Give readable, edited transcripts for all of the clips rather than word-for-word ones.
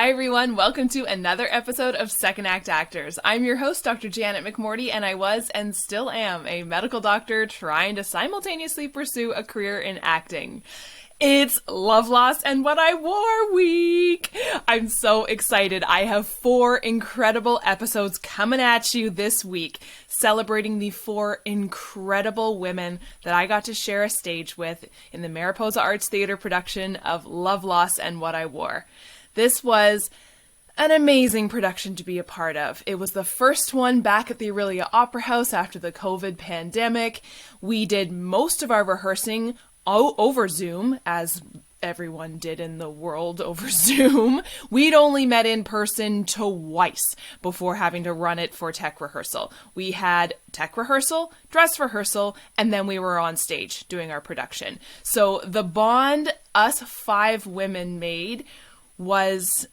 Hi everyone, welcome to another episode of Second Act Actors. I'm your host, Dr. Janet McMorty, and I was and still am a medical doctor trying to simultaneously pursue a career in acting. It's Love, Loss, and What I Wore week! I'm so excited. I have 4 incredible episodes coming at you this week, celebrating the 4 incredible women that I got to share a stage with in the Mariposa Arts Theater production of Love, Loss, and What I Wore. This was an amazing production to be a part of. It was the first one back at the Aurelia Opera House after the COVID pandemic. We did most of our rehearsing over Zoom, as everyone did in the world over Zoom. We'd only met in person twice before having to run it for tech rehearsal. We had tech rehearsal, dress rehearsal, and then we were on stage doing our production. So the bond us 5 women made was,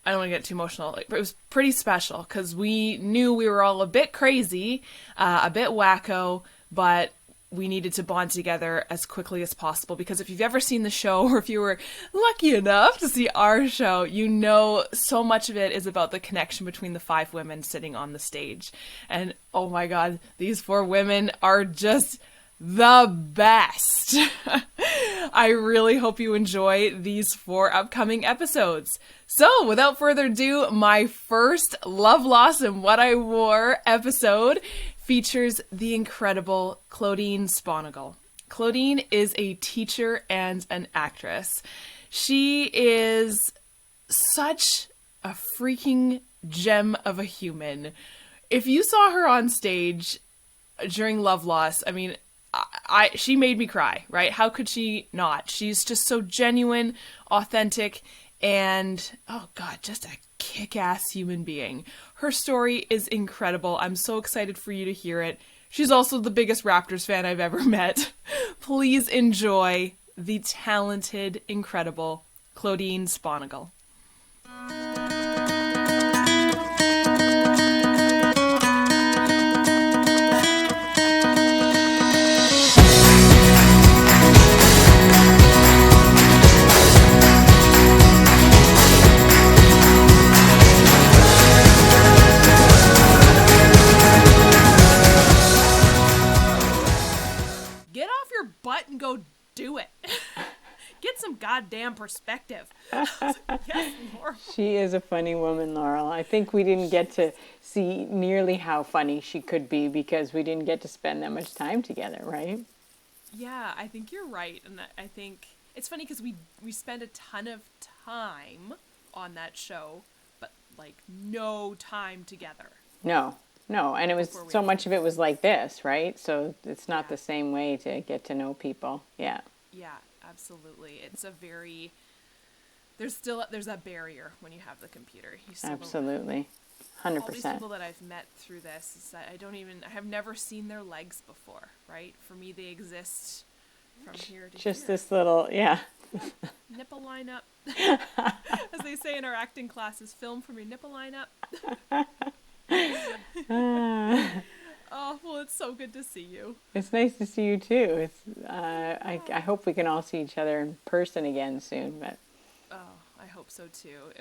I don't want to get too emotional, but it was pretty special because we knew we were all a bit crazy, a bit wacko, but we needed to bond together as quickly as possible, because if you've ever seen the show, or if you were lucky enough to see our show, you know so much of it is about the connection between the 5 women sitting on the stage. And oh my god, these 4 women are just the best. I really hope you enjoy these 4 upcoming episodes. So, without further ado, my first Love, Loss, and What I Wore episode features the incredible Clodine Sponagle. Clodine is a teacher and an actress. She is such a freaking gem of a human. If you saw her on stage during Love, Loss, I mean, she made me cry, right? How could she not? She's just so genuine, authentic, and oh god, just a kick-ass human being. Her story is incredible. I'm so excited for you to hear it. She's also the biggest Raptors fan I've ever met. Please enjoy the talented, incredible Clodine Sponagle. Butt and go do it. Get some goddamn perspective. Yes, Laurel. She is a funny woman, Laurel. I think we didn't get to see nearly how funny she could be because we didn't get to spend that much time together, right? Yeah, I think you're right. And I think it's funny because we spent a ton of time on that show, but like no time together. No, and it was so much of it was like this, right? So it's not the same way to get to know people. Yeah. Yeah, absolutely. It's a very, there's that barrier when you have the computer. Absolutely. 100%. All these people that I've met through this is that I have never seen their legs before, right? For me, they exist from here to Just here. this little, yeah. Nipple line up. As they say in our acting classes, film from your nipple line up. Oh, well, it's so good to see you. It's nice to see you too. I hope we can all see each other in person again soon. But I hope so too.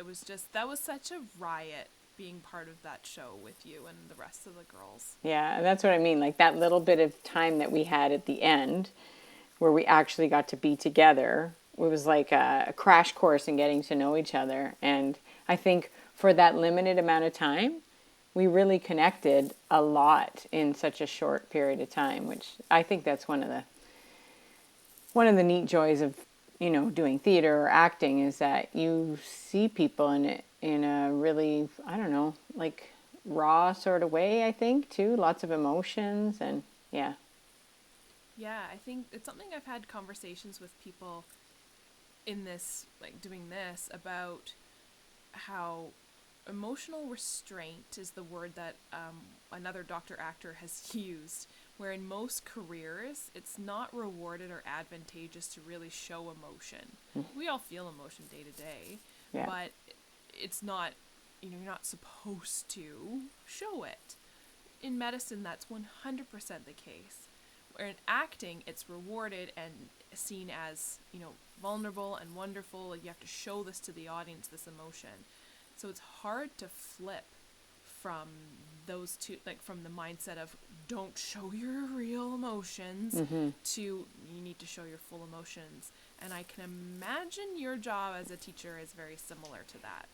That was such a riot being part of that show with you and the rest of the girls. Yeah, and that's what I mean. Like that little bit of time that we had at the end, where we actually got to be together. It was like a crash course in getting to know each other. And I think for that limited amount of time, we really connected a lot in such a short period of time, which I think that's one of the neat joys of, doing theater or acting, is that you see people in a really, I don't know, like raw sort of way, I think, too. Lots of emotions and yeah. Yeah, I think it's something I've had conversations with people in this, like doing this, about how emotional restraint is the word that another doctor actor has used, where in most careers it's not rewarded or advantageous to really show emotion. We all feel emotion day to day, but it's not, you're not supposed to show it. In medicine, that's 100% the case. Where in acting, it's rewarded and seen as, vulnerable and wonderful. Like, you have to show this to the audience, this emotion. So it's hard to flip from those two, like from the mindset of don't show your real emotions to you need to show your full emotions. And I can imagine your job as a teacher is very similar to that.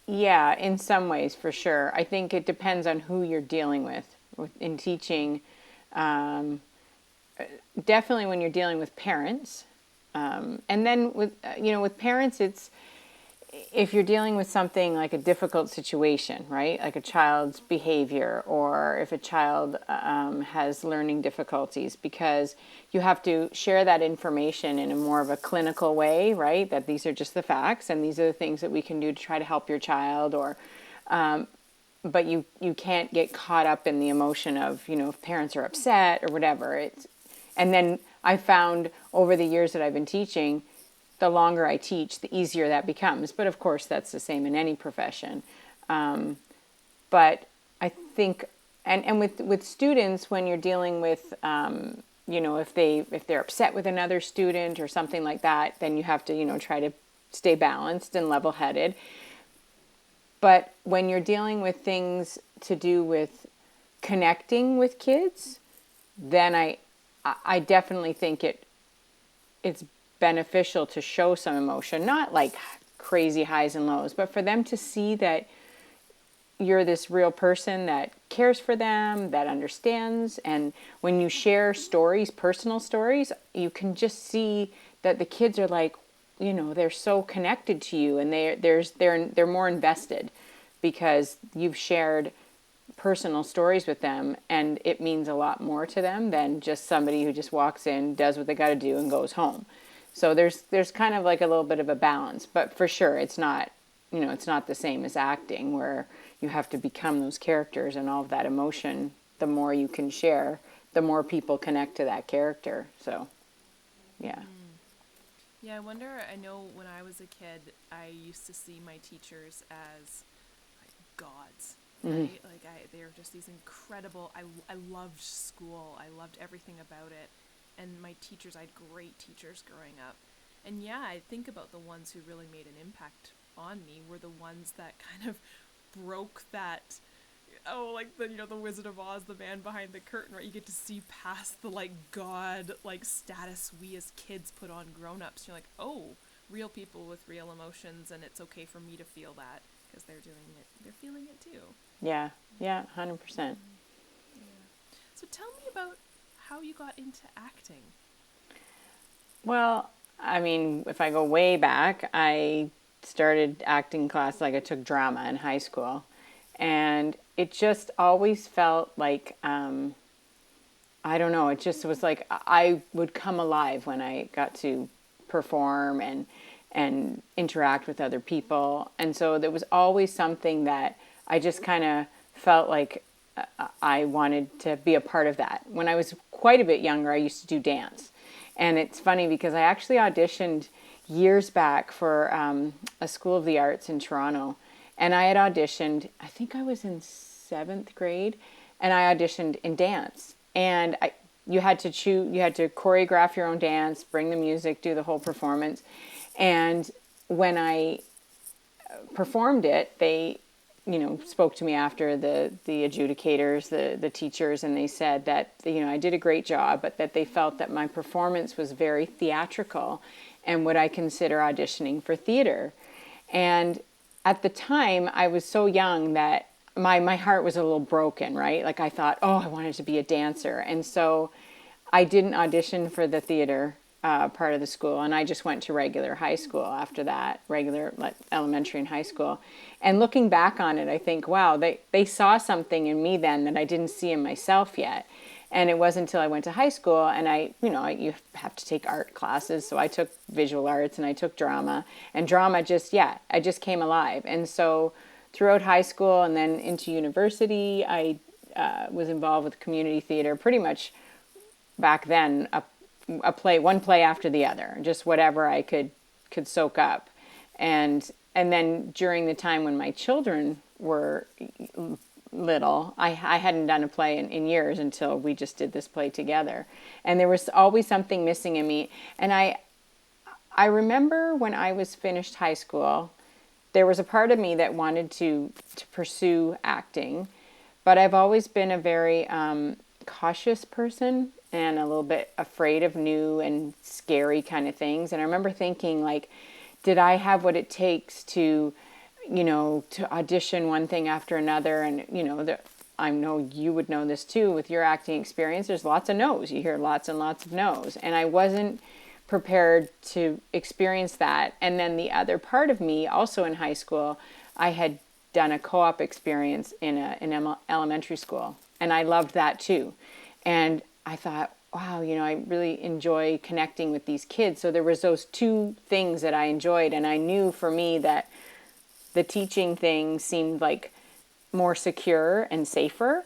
Yeah, in some ways, for sure. I think it depends on who you're dealing with in teaching. Definitely when you're dealing with parents. And then with parents, it's, if you're dealing with something like a difficult situation, right? Like a child's behavior, or if a child has learning difficulties, because you have to share that information in a more of a clinical way, right? That these are just the facts and these are the things that we can do to try to help your child, or but you can't get caught up in the emotion of, if parents are upset or whatever. And then I found over the years that I've been teaching, the longer I teach, the easier that becomes. But of course, that's the same in any profession. But I think, and with students, when you're dealing with, if they're upset with another student or something like that, then you have to, try to stay balanced and level-headed. But when you're dealing with things to do with connecting with kids, then I definitely think it's beneficial to show some emotion, not like crazy highs and lows, but for them to see that you're this real person that cares for them, that understands. And when you share stories, personal stories, you can just see that the kids are like, they're so connected to you, and they're more invested because you've shared personal stories with them, and it means a lot more to them than just somebody who just walks in, does what they got to do, and goes home. So there's kind of like a little bit of a balance, but for sure it's not the same as acting, where you have to become those characters, and all of that emotion, the more you can share, the more people connect to that character. So, yeah. Yeah, I know when I was a kid, I used to see my teachers as like gods. Right? Like they were just these incredible, I loved school. I loved everything about it. And my teachers, I had great teachers growing up. And yeah, I think about the ones who really made an impact on me were the ones that kind of broke that, like the Wizard of Oz, the man behind the curtain, right? You get to see past the like god like status we as kids put on grown-ups. You're like, oh, real people with real emotions, and it's okay for me to feel that because they're feeling it too. Yeah, 100%. Yeah. So tell me about how you got into acting. Well, I mean, if I go way back, I started acting class, like I took drama in high school. And it just always felt like, I don't know, it just was like I would come alive when I got to perform and interact with other people. And so there was always something that I just kind of felt like I wanted to be a part of that. When I was quite a bit younger, I used to do dance. And it's funny because I actually auditioned years back for a School of the Arts in Toronto. And I had auditioned, I think I was in 7th grade, and I auditioned in dance. And you had to choreograph your own dance, bring the music, do the whole performance. And when I performed it, they spoke to me after, the adjudicators, the teachers, and they said that, I did a great job, but that they felt that my performance was very theatrical and would I consider auditioning for theater. And at the time, I was so young that my heart was a little broken, right? Like I thought, oh, I wanted to be a dancer. And so I didn't audition for the theater part of the school, and I just went to regular high school after that, regular elementary and high school. And looking back on it, I think, wow, they saw something in me then that I didn't see in myself yet. And it wasn't until I went to high school, and you have to take art classes, so I took visual arts and I took drama, and drama I just came alive. And so throughout high school and then into university, I was involved with community theater pretty much back then, one play after the other, just whatever I could soak up. And then during the time when my children were little, I hadn't done a play in years until we just did this play together. And there was always something missing in me. And I remember when I was finished high school, there was a part of me that wanted to pursue acting, but I've always been a very cautious person and a little bit afraid of new and scary kind of things. And I remember thinking, like, did I have what it takes to, to audition one thing after another? And, I know you would know this too with your acting experience. There's lots of no's. You hear lots and lots of no's. And I wasn't prepared to experience that. And then the other part of me, also in high school, I had done a co-op experience in an elementary school. And I loved that too. And I thought, wow, I really enjoy connecting with these kids. So there was those two things that I enjoyed. And I knew for me that the teaching thing seemed like more secure and safer.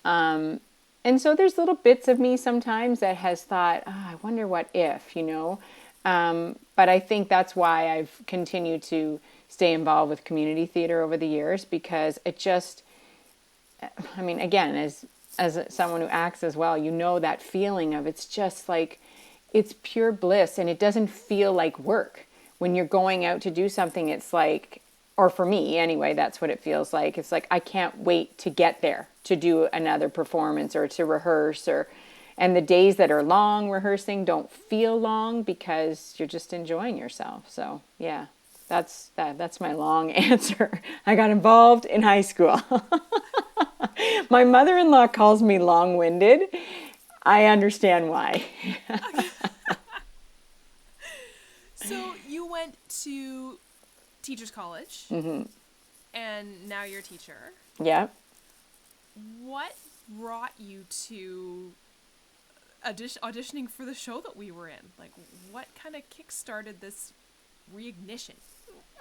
And so there's little bits of me sometimes that has thought, I wonder what if, But I think that's why I've continued to stay involved with community theater over the years, because it just, again, as someone who acts as well, that feeling of it's just like, it's pure bliss, and it doesn't feel like work. When you're going out to do something, it's like, or for me anyway, that's what it feels like. It's like, I can't wait to get there to do another performance or to rehearse, and the days that are long rehearsing don't feel long because you're just enjoying yourself. So yeah, that's my long answer. I got involved in high school. My mother-in-law calls me long-winded. I understand why. So you went to Teachers College, and now you're a teacher. Yeah. What brought you to auditioning for the show that we were in? Like, what kind of kick-started this reignition?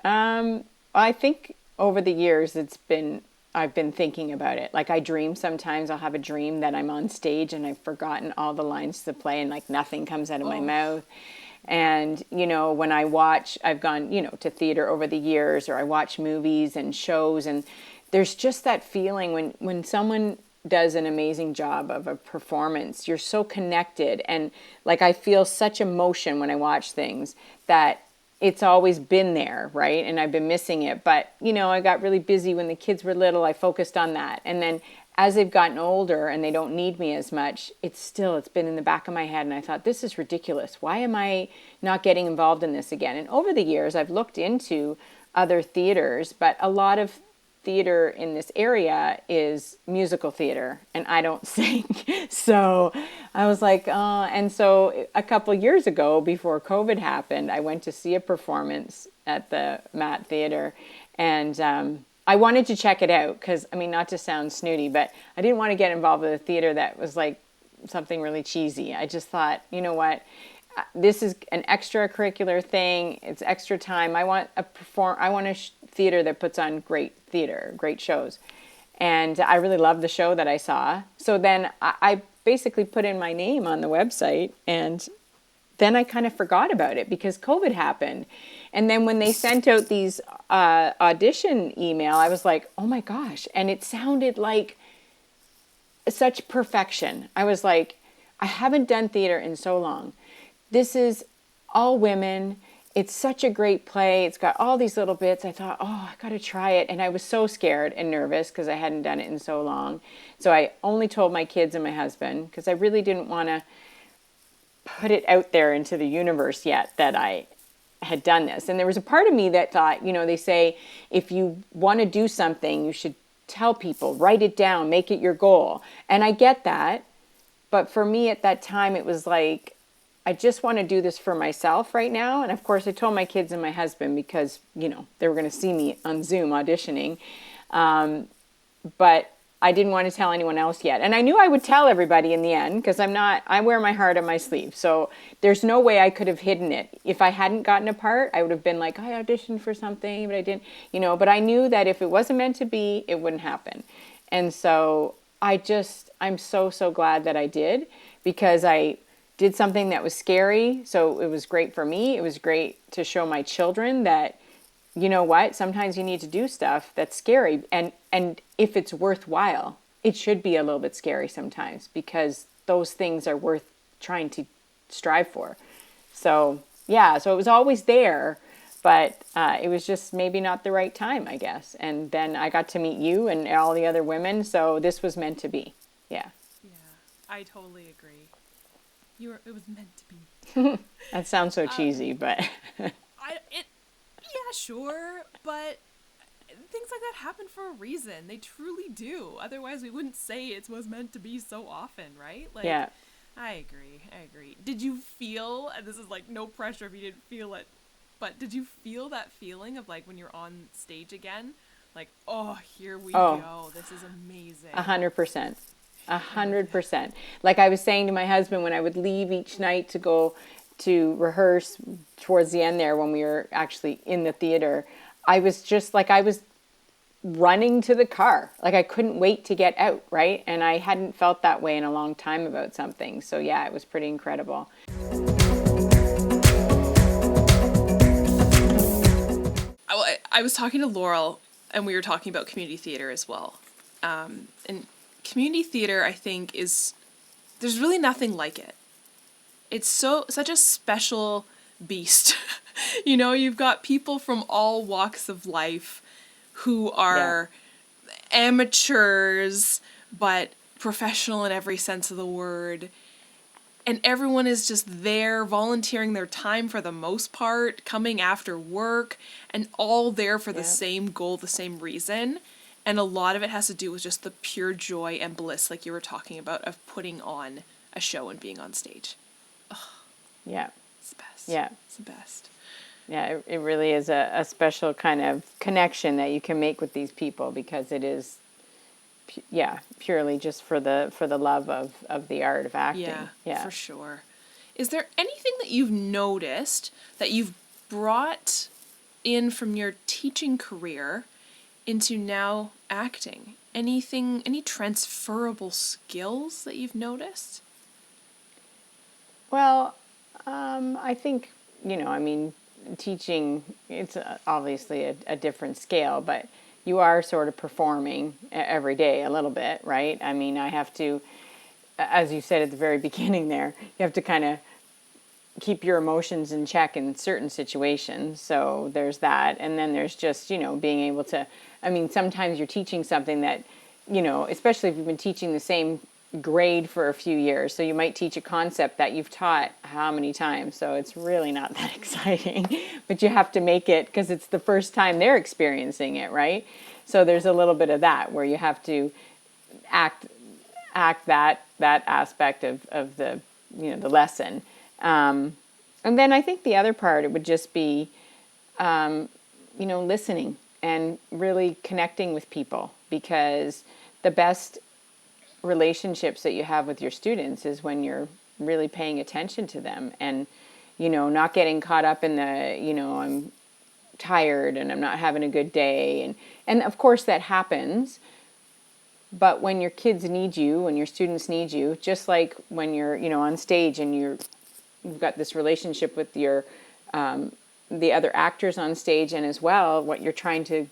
I think over the years I've been thinking about it. Like, I dream sometimes. I'll have a dream that I'm on stage and I've forgotten all the lines to the play, and like nothing comes out of my mouth. And, when I watch, I've gone, to theater over the years, or I watch movies and shows, and there's just that feeling when someone does an amazing job of a performance, you're so connected. And like, I feel such emotion when I watch things that it's always been there, right? And I've been missing it. But, I got really busy when the kids were little. I focused on that. And then as they've gotten older and they don't need me as much, it's been in the back of my head. And I thought, this is ridiculous. Why am I not getting involved in this again? And over the years, I've looked into other theaters, but a lot of theater in this area is musical theater, and I don't sing. So I was like, and so a couple years ago, before COVID happened, I went to see a performance at the Matt Theater, and I wanted to check it out because, not to sound snooty, but I didn't want to get involved with a theater that was like something really cheesy. I just thought, you know what? This is an extracurricular thing. It's extra time. I want a theater that puts on great theater, great shows. And I really loved the show that I saw. So then I basically put in my name on the website, and then I kind of forgot about it because COVID happened. And then when they sent out these audition email, I was like, oh my gosh. And it sounded like such perfection. I was like, I haven't done theater in so long. This is all women. It's such a great play. It's got all these little bits. I thought, I got to try it. And I was so scared and nervous because I hadn't done it in so long. So I only told my kids and my husband because I really didn't want to put it out there into the universe yet that I had done this. And there was a part of me that thought, they say, if you want to do something, you should tell people, write it down, make it your goal. And I get that. But for me at that time, it was like, I just want to do this for myself right now. And of course, I told my kids and my husband because, they were going to see me on Zoom auditioning. But I didn't want to tell anyone else yet. And I knew I would tell everybody in the end because I wear my heart on my sleeve. So there's no way I could have hidden it. If I hadn't gotten a part, I would have been like, I auditioned for something, but I didn't, but I knew that if it wasn't meant to be, it wouldn't happen. And so I'm so, so glad that I did because I did something that was scary. So it was great for me. It was great to show my children that you know what? Sometimes you need to do stuff that's scary. And if it's worthwhile, it should be a little bit scary sometimes, because those things are worth trying to strive for. So, yeah, so it was always there, but it was just maybe not the right time, I guess. And then I got to meet you and all the other women, so this was meant to be. Yeah. Yeah, I totally agree. It was meant to be. That sounds so cheesy, but Yeah, sure, but things like that happen for a reason. They truly do. Otherwise, we wouldn't say it was meant to be so often, right? Like, yeah. I agree. Did you feel, and this is like no pressure if you didn't feel it, but did you feel that feeling of like when you're on stage again? Like, oh, here we go. This is amazing. 100%. 100%. Like I was saying to my husband when I would leave each night to go to rehearse towards the end there when we were actually in the theater, I was just like, I was running to the car. Like I couldn't wait to get out, right? And I hadn't felt that way in a long time about something. So yeah, it was pretty incredible. I was talking to Laurel, and we were talking about community theater as well. And community theater, I think, there's really nothing like it. It's such a special beast. You know, you've got people from all walks of life who are amateurs, but professional in every sense of the word. And everyone is just there volunteering their time for the most part, coming after work, and all there for the same goal, the same reason. And a lot of it has to do with just the pure joy and bliss, like you were talking about, of putting on a show and being on stage. Ugh. Yeah. It's the best. Yeah. It's the best. Yeah, it really is a special kind of connection that you can make with these people, because it is, purely just for the love of the art of acting. Yeah, for sure. Is there anything that you've noticed that you've brought in from your teaching career into now acting? Any transferable skills that you've noticed? Well, I think, I mean, teaching, it's obviously a different scale, but you are sort of performing every day a little bit, right? I mean, I have to, as you said at the very beginning there, you have to kind of keep your emotions in check in certain situations. So there's that. And then there's just, being able to, I mean, sometimes you're teaching something that, especially if you've been teaching the same grade for a few years. So you might teach a concept that you've taught how many times. So it's really not that exciting, but you have to make it because it's the first time they're experiencing it, right? So there's a little bit of that where you have to act that aspect of the, the lesson. And then I think the other part, it would just be, listening and really connecting with people, because the best relationships that you have with your students is when you're really paying attention to them and, not getting caught up in the, I'm tired and I'm not having a good day. And of course that happens. But when your kids need you and your students need you, just like when you're, on stage and you've got this relationship with your the other actors on stage, and as well what you're trying to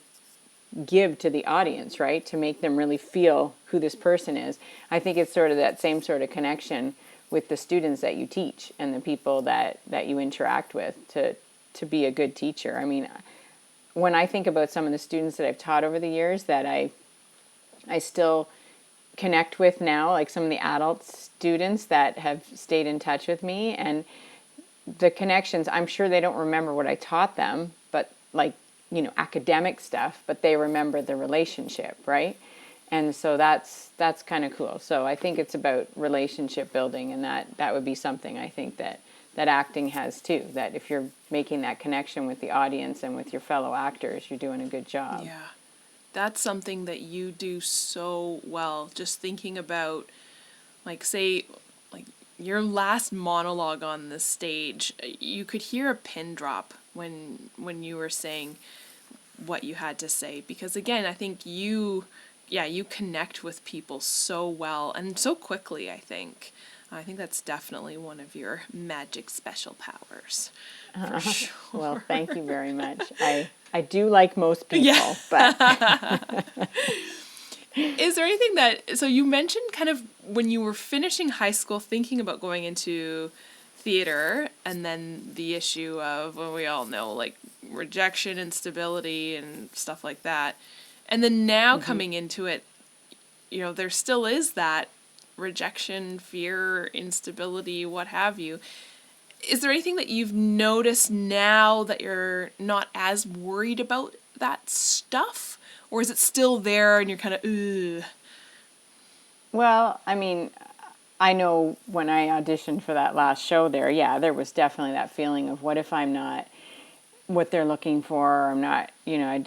give to the audience, right, to make them really feel who this person is. I think it's sort of that same sort of connection with the students that you teach and the people that you interact with to be a good teacher. I mean, when I think about some of the students that I've taught over the years that I still connect with now, like some of the adult students that have stayed in touch with me, and the connections, I'm sure they don't remember what I taught them, but like, academic stuff, but they remember the relationship, right? And so that's kind of cool. So I think it's about relationship building, and that would be something I think that acting has too, that if you're making that connection with the audience and with your fellow actors, you're doing a good job. Yeah. That's something that you do so well. Just thinking about, like, say, like your last monologue on the stage, you could hear a pin drop when you were saying what you had to say, because again, I think you connect with people so well and so quickly, I think. I think that's definitely one of your magic special powers, for sure. Well, thank you very much. I do like most people, Yeah. but Is there anything so you mentioned kind of when you were finishing high school thinking about going into theater, and then the issue of, well, we all know, like, rejection, instability, and stuff like that. And then now coming into it, there still is that rejection, fear, instability, what have you. Is there anything that you've noticed now that you're not as worried about that stuff? Or is it still there and you're kind of, ugh? well, I mean, I know when I auditioned for that last show there, yeah, there was definitely that feeling of what if I'm not what they're looking for, or I'm not, I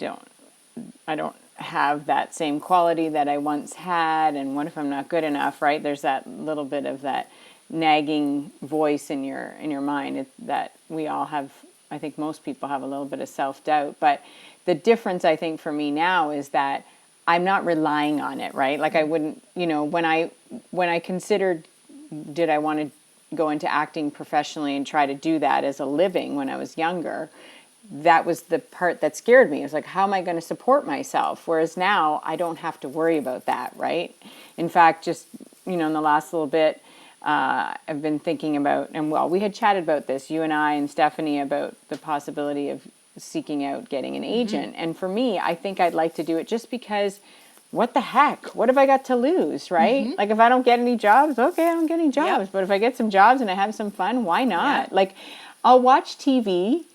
don't have that same quality that I once had, and what if I'm not good enough, right? There's that little bit of that nagging voice in your mind that we all have. I think most people have a little bit of self-doubt, but the difference I think for me now is that I'm not relying on it, right? Like I wouldn't, when I considered, did I want to go into acting professionally and try to do that as a living when I was younger, that was the part that scared me. It was like, how am I going to support myself? Whereas now I don't have to worry about that, right? In fact, just, in the last little bit, I've been thinking about, and well, we had chatted about this, you and I and Stephanie, about the possibility of seeking out getting an agent. And for me, I think I'd like to do it just because, what the heck? What have I got to lose, right? Like if I don't get any jobs, okay, I don't get any jobs. But if I get some jobs and I have some fun, why not? Yeah. Like I'll watch TV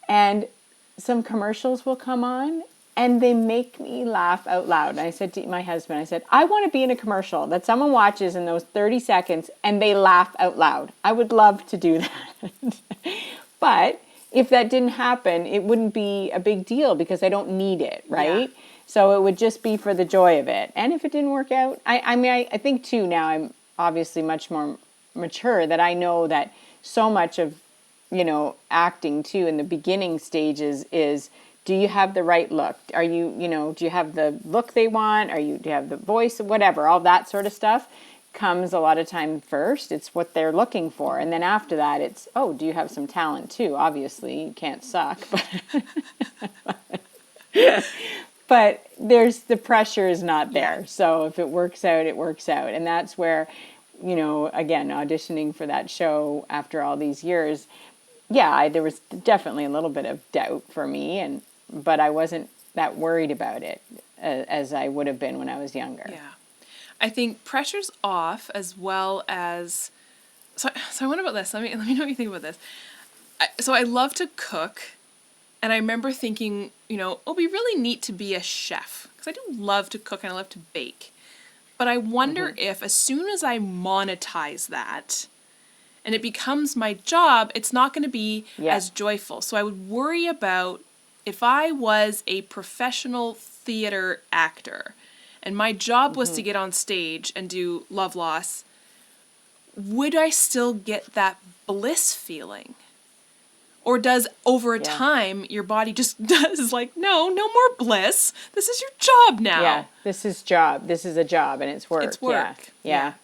and some commercials will come on and they make me laugh out loud. And I said to my husband, I said, I want to be in a commercial that someone watches in those 30 seconds and they laugh out loud. I would love to do that. But if that didn't happen, it wouldn't be a big deal because I don't need it, right? Yeah. So it would just be for the joy of it. And if it didn't work out, I think too now I'm obviously much more mature that I know that so much of, acting too in the beginning stages is, do you have the right look? Are you, do you have the look they want? Do you have the voice, whatever, all that sort of stuff comes a lot of time first. It's what they're looking for. And then after that, it's, oh, do you have some talent too? Obviously, you can't suck. But the pressure is not there. So if it works out, it works out. And that's where, again, auditioning for that show after all these years, yeah, there was definitely a little bit of doubt for me, but I wasn't that worried about it as I would have been when I was younger. Yeah. I think pressure's off, as well as, so I wonder about this. Let me know what you think about this. So I love to cook, and I remember thinking, it'd be really neat to be a chef, because I do love to cook and I love to bake. But I wonder if as soon as I monetize that, and it becomes my job, it's not going to be as joyful. So I would worry about if I was a professional theater actor and my job was to get on stage and do Love Loss, would I still get that bliss feeling? Or does over time your body just does like, no more bliss. This is your job now. Yeah, this is a job and it's work. It's work. Yeah.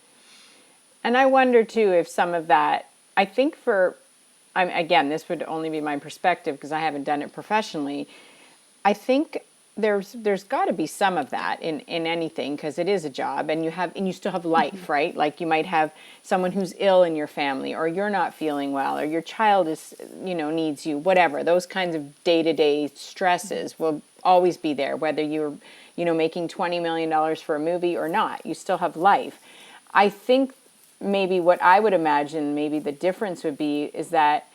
And I wonder too if some of that, I think again, this would only be my perspective because I haven't done it professionally. I think there's got to be some of that in anything because it is a job and you still have life, right? Like you might have someone who's ill in your family, or you're not feeling well, or your child is, needs you, whatever. Those kinds of day-to-day stresses will always be there, whether you're, making $20 million for a movie or not. You still have life. I think maybe what I would imagine maybe the difference would be is that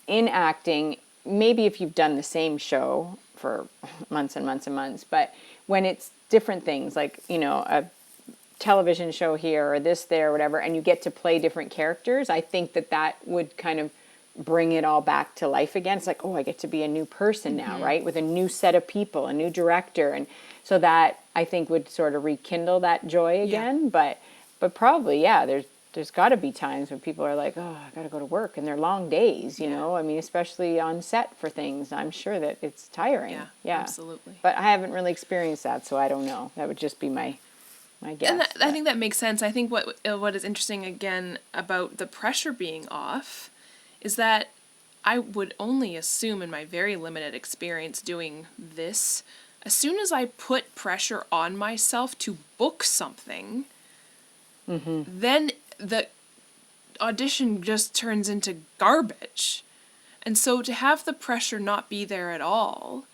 in acting, maybe if you've done the same show for months and months and months, but when it's different things like, a television show here or this there, whatever, and you get to play different characters, I think that would kind of bring it all back to life again. It's like, oh, I get to be a new person now, right? With a new set of people, a new director. And so that I think would sort of rekindle that joy again. But probably, there's got to be times when people are like, oh, I got to go to work, and they're long days, I mean, especially on set for things. I'm sure that it's tiring. Yeah, absolutely. But I haven't really experienced that, so I don't know. That would just be my I guess. And I think that makes sense. I think what is interesting again about the pressure being off is that I would only assume in my very limited experience doing this, as soon as I put pressure on myself to book something, then the audition just turns into garbage. And so to have the pressure not be there at all,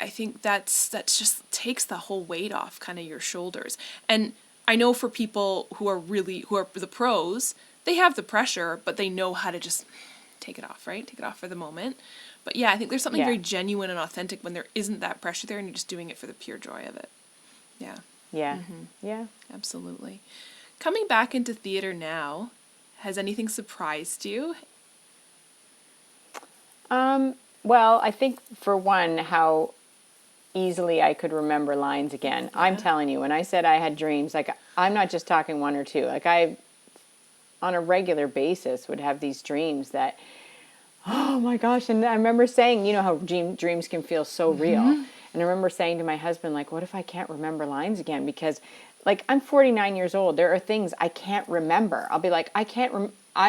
I think that's just takes the whole weight off kind of your shoulders. And I know for people who are the pros, they have the pressure, but they know how to just take it off, right? Take it off for the moment. But yeah, I think there's something very genuine and authentic when there isn't that pressure there and you're just doing it for the pure joy of it. Yeah. Yeah. Yeah. Absolutely. Coming back into theater now, has anything surprised you? Well, I think for one, how easily I could remember lines again. Yeah. I'm telling you, when I said I had dreams, like I'm not just talking one or two. Like I, on a regular basis, would have these dreams that, oh my gosh. And I remember saying, you know how dreams can feel so real. And I remember saying to my husband, like, what if I can't remember lines again? Because like I'm 49 years old. There are things I can't remember. I'll be like, I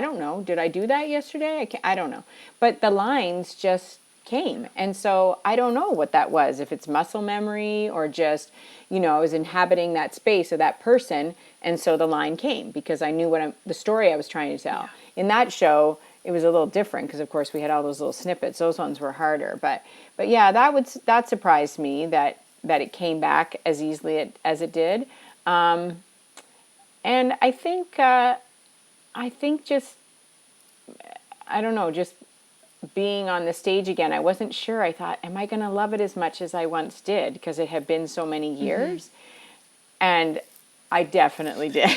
don't know. Did I do that yesterday? I don't know. But the lines just came. And so I don't know what that was. If it's muscle memory or just, you know, I was inhabiting that space of that person. And so the line came because I knew the story I was trying to tell. Yeah. In that show, it was a little different because of course we had all those little snippets. Those ones were harder. But yeah, that surprised me that it came back as easily as it did. And I think just, I don't know, just being on the stage again, I wasn't sure. I thought, am I going to love it as much as I once did? Because it had been so many years. And I definitely did.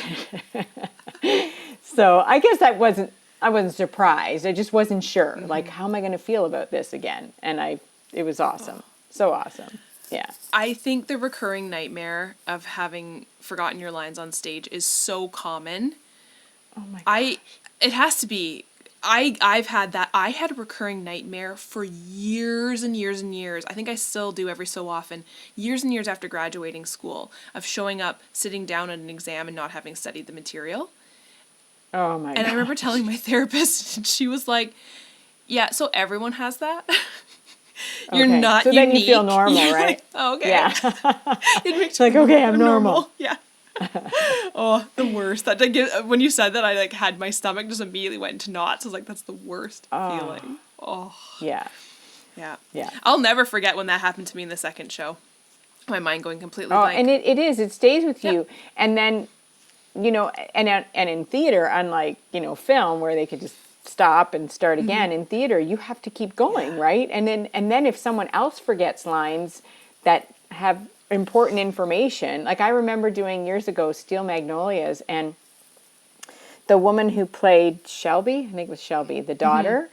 So I guess I wasn't surprised. I just wasn't sure. Like, how am I going to feel about this again? And it was awesome. So awesome. Yeah. I think the recurring nightmare of having forgotten your lines on stage is so common. Oh my gosh. It has to be. I've had that. I had a recurring nightmare for years and years and years. I think I still do every so often. Years and years after graduating school, of showing up, sitting down at an exam and not having studied the material. Oh my god. And I remember telling my therapist, and she was like, yeah, so everyone has that. You're not so unique. Then you feel normal, You're right? Like, oh, okay. Yeah. It makes like, okay, I'm normal. Yeah. Oh, the worst. When you said that, I like had my stomach just immediately went into knots. I was like, that's the worst feeling. Oh. Yeah. Yeah. Yeah. I'll never forget when that happened to me in the second show. My mind going completely blank. And it stays with you. And then, you know, and in theater, unlike, you know, film where they could just stop and start again, in theater you have to keep going, right? And then if someone else forgets lines that have important information, like I remember doing years ago Steel Magnolias, and the woman who played Shelby, I think it was Shelby, the daughter,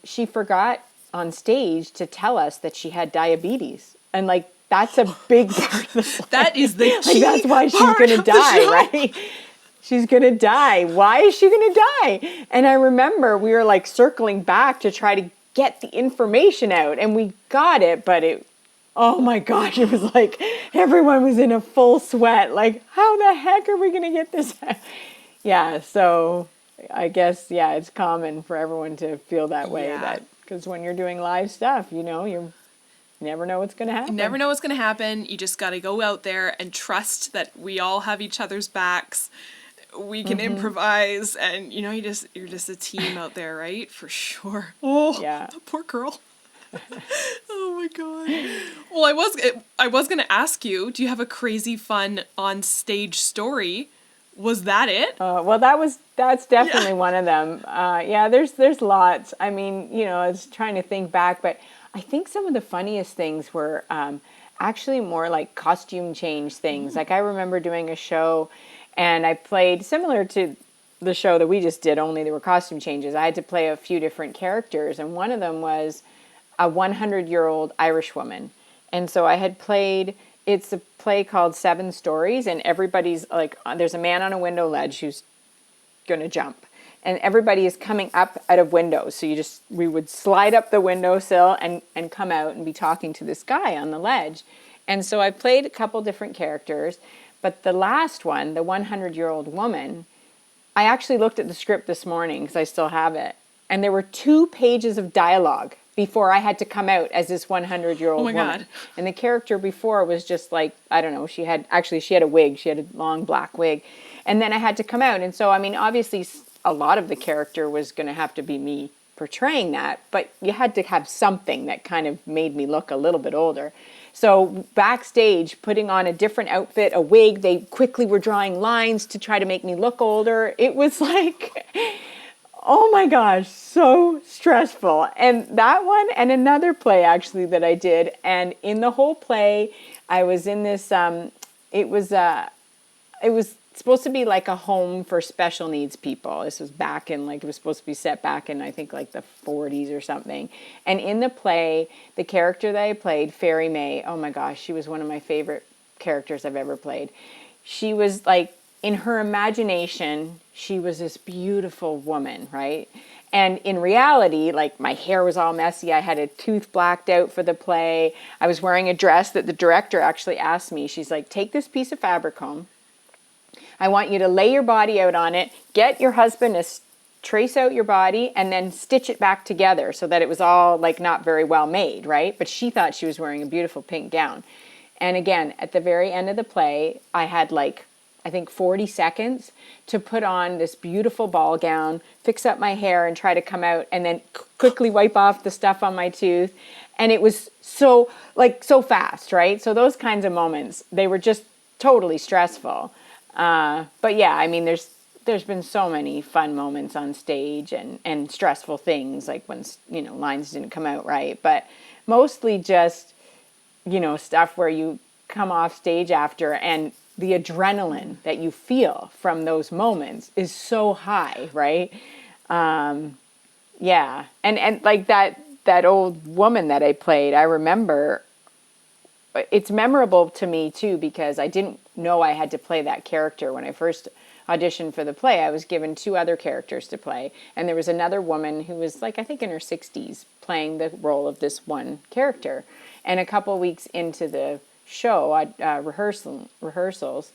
she forgot on stage to tell us that she had diabetes, and like that's a big part of the play. That is the key. Like that's why she's gonna die, right? She's going to die. Why is she going to die? And I remember we were like circling back to try to get the information out, and we got it, but oh my gosh, it was like everyone was in a full sweat. Like, how the heck are we going to get this out? Yeah. So I guess, yeah, it's common for everyone to feel that way, because when you're doing live stuff, you know, you never know what's going to happen. You never know what's going to happen. You just got to go out there and trust that we all have each other's backs. We can improvise, and you know, you're just a team out there, right? For sure. Oh, yeah. Poor girl. Oh my god. Well, I was gonna ask you, do you have a crazy fun on stage story? Was that it? Well, that's definitely one of them. Yeah, there's lots. I mean, you know, I was trying to think back, but I think some of the funniest things were actually more like costume change things. Like I remember doing a show. And I played similar to the show that we just did, only there were costume changes. I had to play a few different characters, and one of them was a 100-year-old Irish woman. And so I had played, it's a play called 7 Stories, and everybody's like, there's a man on a window ledge who's going to jump. and everybody is coming up out of windows. So we would slide up the windowsill and come out and be talking to this guy on the ledge. And so I played a couple different characters, but the last one, the 100-year-old woman, I actually looked at the script this morning because I still have it. And there were 2 pages of dialogue before I had to come out as this 100-year-old woman. God. And the character before was just like, I don't know, she had a wig. She had a long black wig. And then I had to come out. And so, I mean, obviously a lot of the character was going to have to be me portraying that, but you had to have something that kind of made me look a little bit older. So backstage, putting on a different outfit, a wig, they quickly were drawing lines to try to make me look older. It was like, oh my gosh, so stressful. And that one and another play actually that I did. And in the whole play, I was in this, it was supposed to be like a home for special needs people. This was back in, like, it was supposed to be set back in, I think, like the 40s or something. And in the play, the character that I played, Fairy May, oh my gosh, she was one of my favorite characters I've ever played. She was like, in her imagination, she was this beautiful woman, right? And in reality, like, my hair was all messy. I had a tooth blacked out for the play. I was wearing a dress that the director actually asked me. She's like, take this piece of fabric home. I want you to lay your body out on it, get your husband to trace out your body, and then stitch it back together so that it was all, like, not very well made, right? But she thought she was wearing a beautiful pink gown. And again, at the very end of the play, I had, like, I think 40 seconds to put on this beautiful ball gown, fix up my hair, and try to come out, and then quickly wipe off the stuff on my tooth. And it was so fast, right? So those kinds of moments, they were just totally stressful. But yeah, I mean, there's been so many fun moments on stage and stressful things, like when, lines didn't come out right, but mostly just, stuff where you come off stage after and the adrenaline that you feel from those moments is so high, right? Yeah. And like that old woman that I played, I remember it's memorable to me too, because I didn't know I had to play that character. When I first auditioned for the play, I was given 2 other characters to play. And there was another woman who was, like, I think in her 60s, playing the role of this one character. And a couple weeks into the show, rehearsals,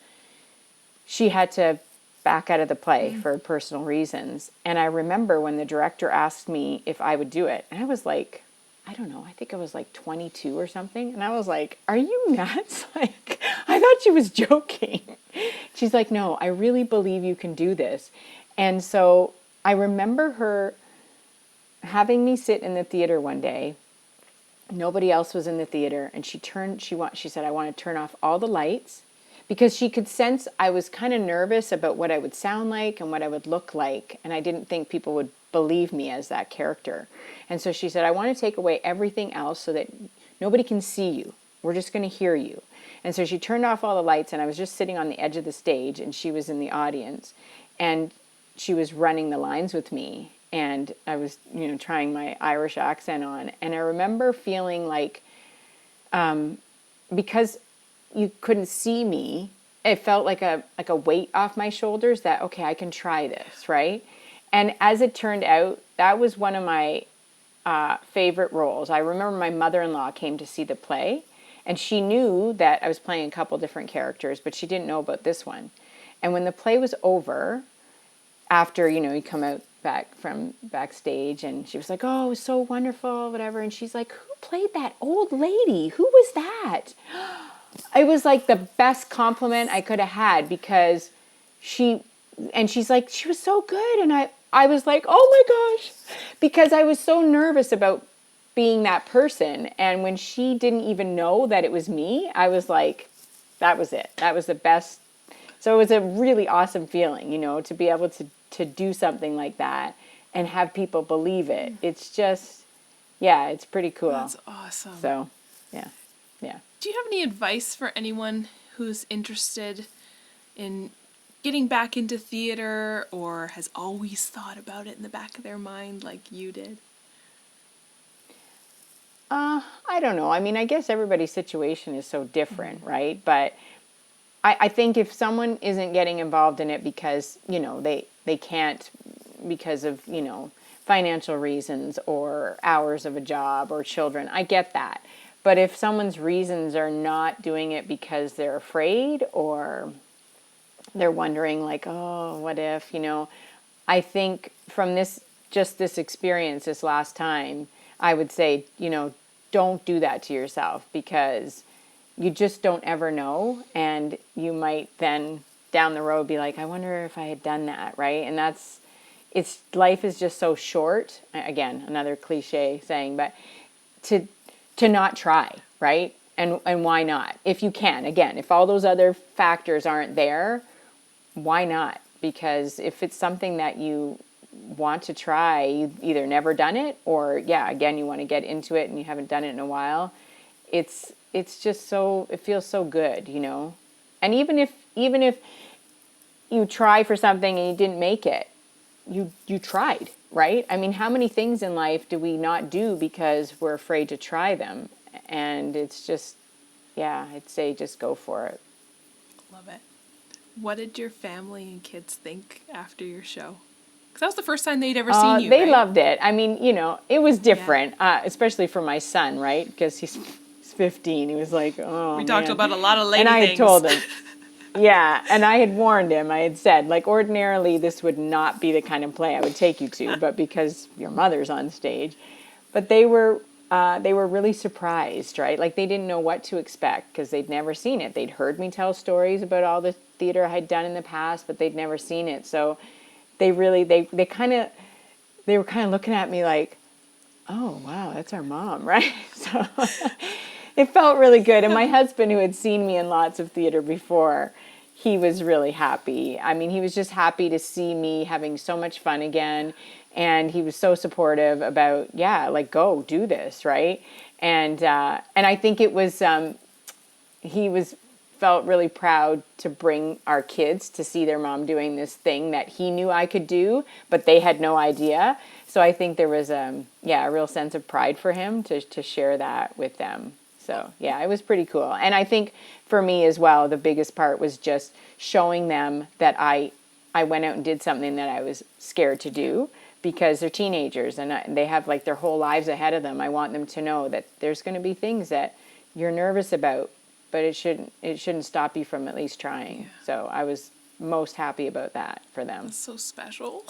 she had to back out of the play for personal reasons. And I remember when the director asked me if I would do it. And I was like, I don't know, I think I was like 22 or something. And I was like, are you nuts? Like, I thought she was joking. She's like, no, I really believe you can do this. And so I remember her having me sit in the theater one day. Nobody else was in the theater. And she said, I want to turn off all the lights, because she could sense I was kind of nervous about what I would sound like and what I would look like. And I didn't think people would believe me as that character. And so she said, I want to take away everything else so that nobody can see you. We're just going to hear you. And so she turned off all the lights, and I was just sitting on the edge of the stage, and she was in the audience, and she was running the lines with me. And I was, trying my Irish accent on. And I remember feeling like, because you couldn't see me, it felt like a weight off my shoulders that, okay, I can try this, right? And as it turned out, that was one of my favorite roles. I remember my mother-in-law came to see the play, and she knew that I was playing a couple different characters, but she didn't know about this one. And when the play was over, after, you come out back from backstage, and she was like, oh, it was so wonderful, whatever. And she's like, who played that old lady? Who was that? It was like the best compliment I could have had, because she's like, she was so good. And I was like, oh my gosh, because I was so nervous about being that person. And when she didn't even know that it was me, I was like, that was it. That was the best. So it was a really awesome feeling, to be able to do something like that and have people believe it. It's just, yeah, it's pretty cool. That's awesome. So, yeah. Do you have any advice for anyone who's interested in getting back into theater, or has always thought about it in the back of their mind like you did? I don't know. I mean, I guess everybody's situation is so different, right? But I think if someone isn't getting involved in it because, they can't because of, financial reasons or hours of a job or children. I get that. But if someone's reasons are not doing it because they're afraid or they're wondering like, oh, what if, I think from this experience this last time, I would say, don't do that to yourself, because you just don't ever know. And you might then down the road be like, I wonder if I had done that, right? And life is just so short. Again, another cliche saying, but to not try, right? And why not? If you can, again, if all those other factors aren't there, why not? Because if it's something that you want to try, you've either never done it or, again, you want to get into it and you haven't done it in a while. It's just it feels so good, And even if you try for something and you didn't make it, you tried, right? I mean, how many things in life do we not do because we're afraid to try them? And it's just, I'd say just go for it. Love it. What did your family and kids think after your show? Because that was the first time they'd ever seen you, They right? loved it. I mean, it was different, especially for my son, right? Because he's 15. He was like, oh, We talked about a lot of lady and I things. had told him. Yeah, and I had warned him. I had said, like, ordinarily this would not be the kind of play I would take you to, but because your mother's on stage. But they were really surprised, right? Like, they didn't know what to expect because they'd never seen it. They'd heard me tell stories about all the theater I had done in the past, but they'd never seen it. So they were kind of looking at me like, oh, wow, that's our mom, right? So it felt really good. And my husband, who had seen me in lots of theater before, he was really happy. I mean, he was just happy to see me having so much fun again. And he was so supportive about, go do this, right? And I think it was, felt really proud to bring our kids to see their mom doing this thing that he knew I could do, but they had no idea. So I think there was a real sense of pride for him to share that with them. So it was pretty cool. And I think for me as well, the biggest part was just showing them that I went out and did something that I was scared to do, because they're teenagers and they have like their whole lives ahead of them. I want them to know that there's going to be things that you're nervous about, but it shouldn't stop you from at least trying. Yeah. So I was most happy about that for them. That's so special.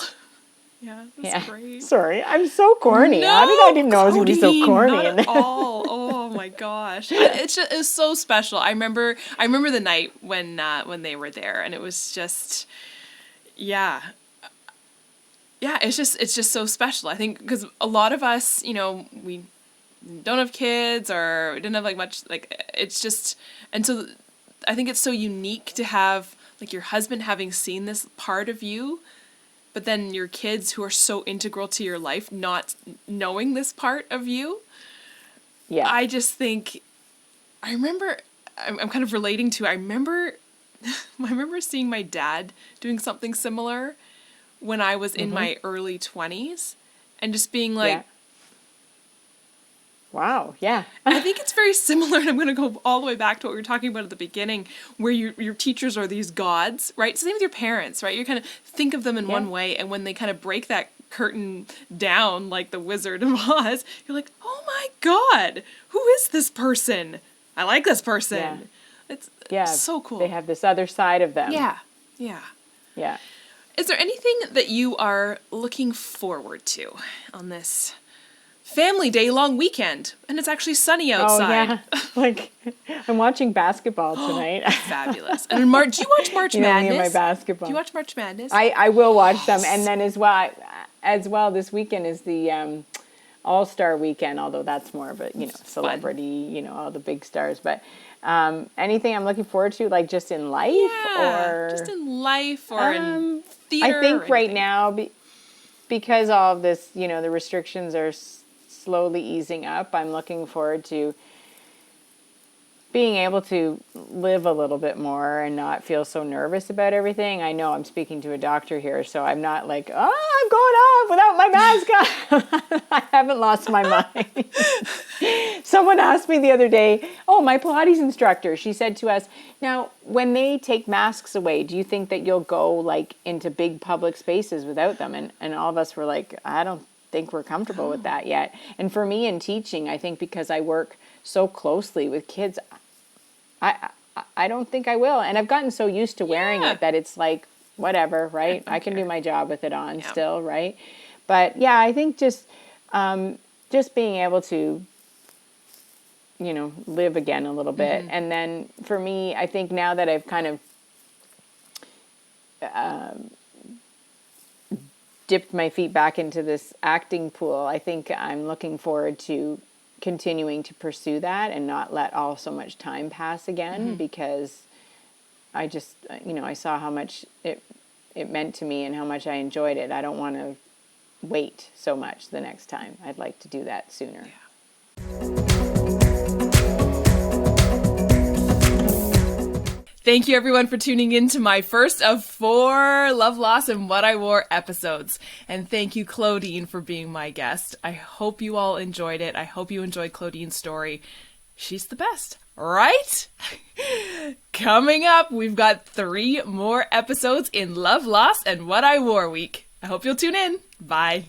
Yeah, that's great. Sorry, I'm so corny. No, How did I didn't know I was going to be so corny? Not at all. Oh my gosh, it's so special. I remember the night when they were there, and it was just, it's just so special. I think because a lot of us, we don't have kids or we didn't have like much, like it's just, and so I think it's so unique to have like your husband having seen this part of you, but then your kids who are so integral to your life not knowing this part of you. Yeah. I just think, I'm kind of relating to, I remember seeing my dad doing something similar when I was in my early 20s and just being like, wow, yeah. I think it's very similar, and I'm going to go all the way back to what we were talking about at the beginning, where your teachers are these gods, right? Same with your parents, right? You kind of think of them in one way, and when they kind of break that curtain down like the Wizard of Oz, you're like, oh my God, who is this person? I like this person. Yeah. It's so cool. They have this other side of them. Yeah. Is there anything that you are looking forward to on this family day long weekend? And it's actually sunny outside. Oh, yeah. Like, I'm watching basketball tonight. Fabulous. And do you watch March Madness? My basketball. Do you watch March Madness? I will watch them. And then as well, this weekend is the All-Star weekend, although that's more of a, celebrity, all the big stars. But anything I'm looking forward to, like just in life? Yeah, just in life or in theater? I think right now, because all of this, the restrictions are slowly easing up, I'm looking forward to being able to live a little bit more and not feel so nervous about everything. I know I'm speaking to a doctor here, so I'm not like, oh, I'm going off without my mask on. I haven't lost my mind. Someone asked me the other day, my Pilates instructor, she said to us, now, when they take masks away, do you think that you'll go like into big public spaces without them? And all of us were like, I don't think we're comfortable with that yet. And for me in teaching, I think because I work so closely with kids, I don't think I will. And I've gotten so used to wearing it that it's like, whatever, right? I can do my job with it on still, right? But yeah, I think just being able to, live again a little bit. And then for me, I think now that I've kind of dipped my feet back into this acting pool, I think I'm looking forward to continuing to pursue that and not let so much time pass again, because I just, I saw how much it meant to me and how much I enjoyed it. I don't want to wait so much the next time. I'd like to do that sooner. Yeah. Thank you everyone for tuning in to my first of 4 Love, Loss, and What I Wore episodes. And thank you, Clodine, for being my guest. I hope you all enjoyed it. I hope you enjoyed Clodine's story. She's the best, right? Coming up, we've got 3 more episodes in Love, Loss, and What I Wore week. I hope you'll tune in. Bye.